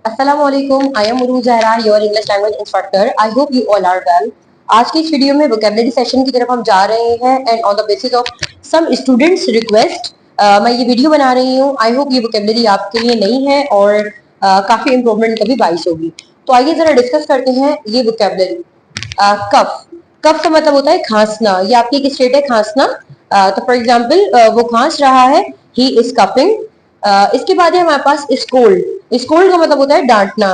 Assalamualaikum. I am Uruj Zahra, your English language instructor. I hope you all are well. आज की इस video में vocabulary session की तरफ हम जा रहे हैं and on the basis of some students request मैं ये वीडियो बना रही हूँ. आई होप ये वोकेबलरी आपके लिए नई है और काफी इम्प्रूवमेंट का भी बाइस होगी. तो आइए जरा डिस्कस करते हैं ये वोकेबलरी. कफ. कफ का मतलब होता है खांसना. ये आपकी एक स्टेट है खांसना. तो फॉर एग्जाम्पल वो खांस रहा है, ही इज कफिंग. इसके बाद है हमारे पास स्कोल्ड. स्कोल्ड का मतलब होता है डांटना.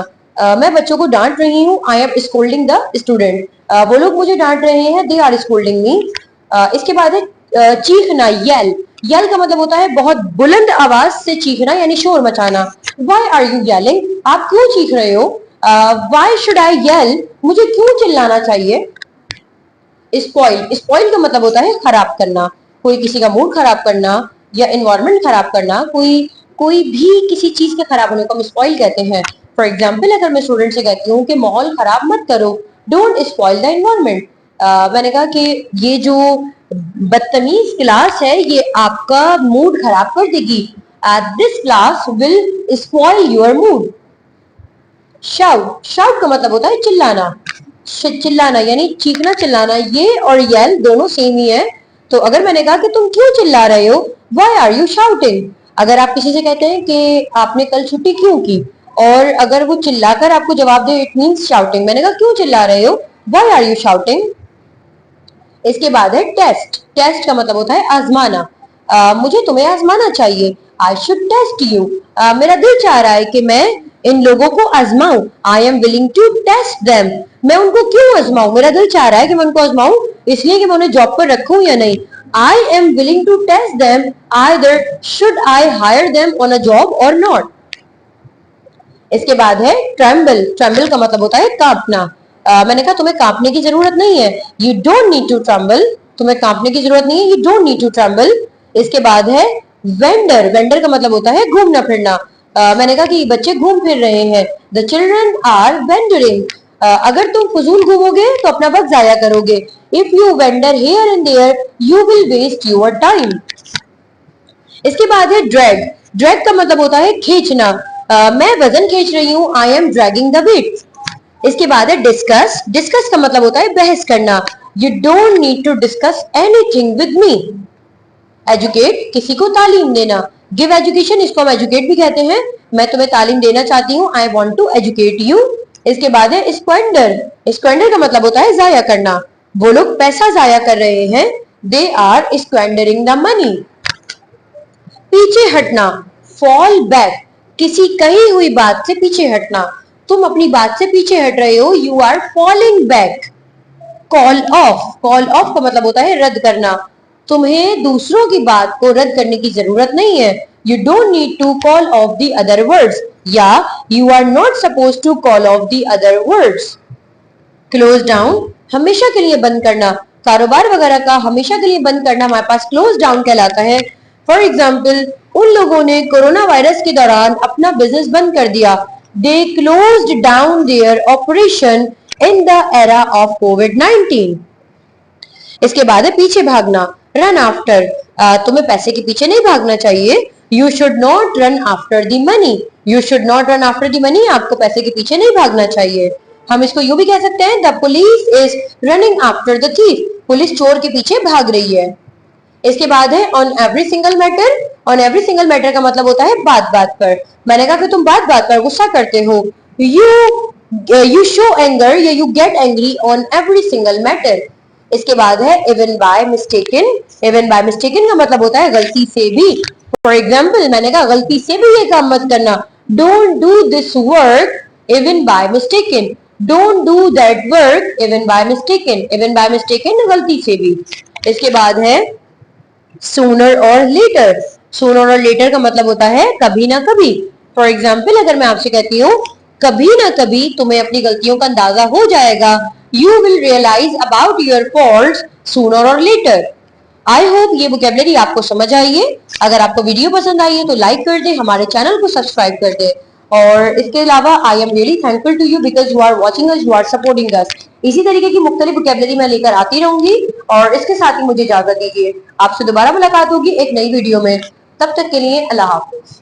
मैं बच्चों को डांट रही हूँ, I M scolding the student. वो लोग मुझे डांट रहे हैं, दे आर स्कोल्डिंग मी. इसके बाद है चीखना, येल. येल का मतलब होता है बहुत बुलंद आवाज से चीखना यानी शोर मचाना. Why are you yelling? आप क्यों चीख रहे हो? Why should I yell? मुझे क्यों चिल्लाना चाहिए? स्पॉइल. स्पॉइल का मतलब होता है खराब करना. कोई किसी का मूड खराब करना या एनवायरमेंट खराब करना, कोई भी किसी चीज के खराब होने को हम स्पॉइल कहते हैं. फॉर एग्जाम्पल अगर मैं स्टूडेंट से कहती हूँ कि माहौल खराब मत करो, डोंट स्पॉइल द एनवायरमेंट. मैंने कहा कि ये जो बदतमीज क्लास है ये आपका मूड खराब कर देगी. This class will spoil your mood. Shout. Shout का मतलब होता है चिल्लाना. चिल्लाना यानी चीखना चिल्लाना. ये और येल दोनों सेम ही है. तो अगर मैंने कहा कि तुम क्यों चिल्ला रहे हो, व्हाई आर यू शाउटिंग? अगर आप किसी से कहते हैं कि आपने कल छुट्टी क्यों की, और अगर वो चिल्लाकर आपको जवाब दे, इट मींस शाउटिंग. मैंने कहा क्यों चिल्ला रहे हो, व्हाई आर यू शाउटिंग. इसके बाद है टेस्ट. टेस्ट का मतलब होता है आजमाना. मुझे तुम्हें आजमाना चाहिए, आई शुड टेस्ट यू. मेरा दिल चाह रहा है कि मैं इन लोगों को आजमाऊं, I am willing to test them. मैं उनको क्यों आजमाऊं? मेरा दिल चाह रहा है कि मैं उनको आजमाऊं इसलिए कि मैं उन्हें जॉब पर रखूं या नहीं. I am willing to test them, either should I hire them on a job or not. इसके बाद है tremble. tremble का मतलब होता है कांपना. मैंने कहा तुम्हें कांपने की जरूरत नहीं है, you don't need to tremble. तुम्हें कांपने की जरूरत नहीं है, you don't need to tremble. इसके बाद है वेंडर. वेंडर का मतलब होता है घूमना फिरना. मैंने कहा कि बच्चे घूम फिर रहे हैं, the children are wandering. अगर तुम फजूल घूमोगे तो अपना वक्त जाया करोगे. If you wander here and there you will waste your time. इसके बाद है ड्रैग. ड्रैग का मतलब होता है खींचना. मैं वजन खींच रही हूँ, I am dragging the weight. इसके बाद है डिस्कस. डिस्कस का मतलब होता है बहस करना. You don't need to discuss anything with me. Educate, किसी को तालीम देना. गिव एजुकेशन, इसको हम एजुकेट भी कहते हैं. मैं तुम्हें तालीम देना चाहती हूँ, I want to educate you. इसके बाद है स्क्वेंडर. स्क्वेंडर का मतलब होता है जाया करना. वो लोग पैसा जाया कर रहे हैं, दे आर स्क्वेंडरिंग द मनी. पीछे हटना, फॉल बैक. किसी कही हुई बात से पीछे हटना. तुम अपनी बात से पीछे हट रहे हो, you are falling back. Call off. Call off का मतलब होता है रद्द करना. तुम्हें दूसरों की बात को रद्द करने की जरूरत नहीं है, you don't need to call off the other words, या you are not suppose to call off the other words. Close down, हमेशा के लिए बंद करना. कारोबार वगैरह का हमेशा के लिए बंद करना हमारे पास क्लोज डाउन कहलाता है. फॉर एग्जाम्पल उन लोगों ने कोरोना वायरस के दौरान अपना बिजनेस बंद कर दिया, they closed down their operation in the era of कोविड-19. इसके बाद है पीछे भागना, रन आफ्टर. तुम्हें पैसे के पीछे नहीं भागना चाहिए, you should not run after the money. You should not run after the money, आपको पैसे के पीछे नहीं भागना चाहिए. हम इसको यूं भी कह सकते हैं, the police is running after the thief. Police चोर के पीछे भाग रही है. इसके बाद है on every single matter. On every single matter का मतलब होता है बात बात पर. मैंने कहा कि तुम बात बात पर गुस्सा करते हो, यू शो एंगर या you get angry on every single matter. इसके बाद है even by mistaken. Even by mistaken का मतलब होता है गलती से भी. फॉर एग्जाम्पल मैंने कहा गलती से भी ये काम मत करना, don't do this work even by mistaken. Don't do that work even by mistaken. Even by mistaken गलती से भी. इसके बाद है sooner or letter. Sooner or letter का मतलब होता है कभी ना कभी. फॉर एग्जाम्पल अगर मैं आपसे कहती हूँ कभी ना कभी तुम्हें अपनी गलतियों का अंदाजा हो जाएगा, you will realise about your faults sooner or later. I hope ये वोकेबलरी आपको समझ आई है. अगर आपको वीडियो पसंद आई है तो लाइक कर दे, हमारे चैनल को सब्सक्राइब कर दे. और इसके अलावा I am really thankful to you because you are watching us, you are supporting us. इसी तरीके की मुख्तलिफ वोकेबलरी मैं लेकर आती रहूंगी. और इसके साथ ही मुझे इजाजत दीजिए, आपसे दोबारा मुलाकात होगी एक नई वीडियो में. तब तक के लिए अल्लाह हाफिज.